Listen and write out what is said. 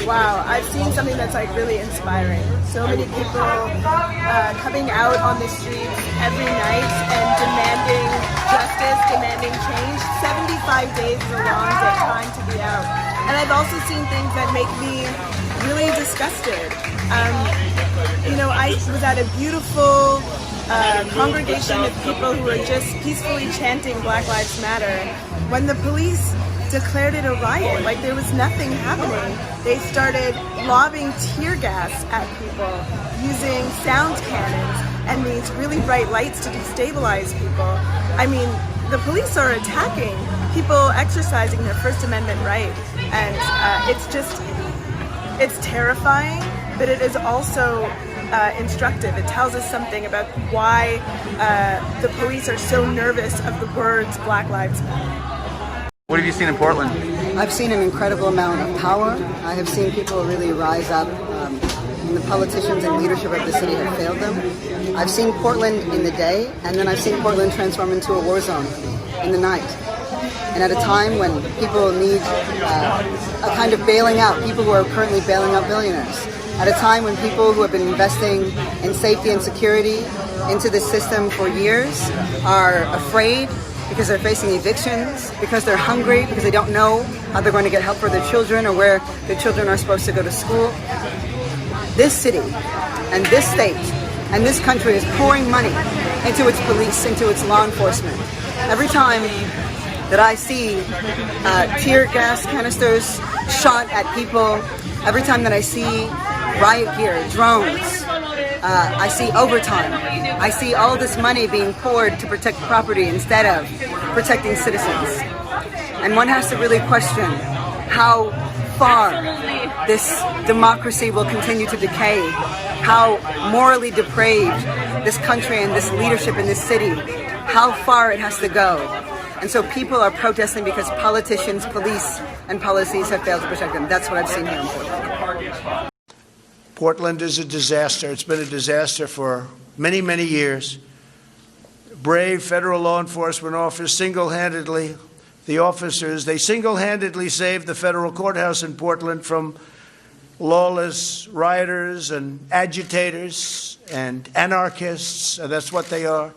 Wow, I've seen something that's like really inspiring. So many people coming out on the streets every night and demanding justice, demanding change. 75 days is a long time to be out. And I've also seen things that make me really disgusted. I was at a beautiful congregation of people who were just peacefully chanting Black Lives Matter. When the police declared it a riot, like there was nothing happening, they started lobbing tear gas at people, using sound cannons and these really bright lights to destabilize people. I mean, the police are attacking people exercising their First Amendment right, and it's terrifying, but it is also instructive. It tells us something about why the police are so nervous of the words Black Lives Matter. What have you seen in Portland? I've seen an incredible amount of power. I have seen people really rise up. And the politicians and leadership of the city have failed them. I've seen Portland in the day, and then I've seen Portland transform into a war zone in the night. And at a time when people need a kind of bailing out, people who are currently bailing out billionaires. At a time when people who have been investing in safety and security into the system for years are afraid because they're facing evictions, because they're hungry, because they don't know how they're going to get help for their children or where their children are supposed to go to school. This city and this state and this country is pouring money into its police, into its law enforcement. Every time that I see tear gas canisters shot at people, every time that I see riot gear, drones, I see overtime. I see all this money being poured to protect property instead of protecting citizens. And one has to really question how far this democracy will continue to decay, how morally depraved this country and this leadership in this city, how far it has to go. And so people are protesting because politicians, police, and policies have failed to protect them. That's what I've seen here in Portland. Portland is a disaster. It's been a disaster for many, many years. Brave federal law enforcement officers single-handedly, they single-handedly saved the federal courthouse in Portland from lawless rioters and agitators and anarchists. That's what they are.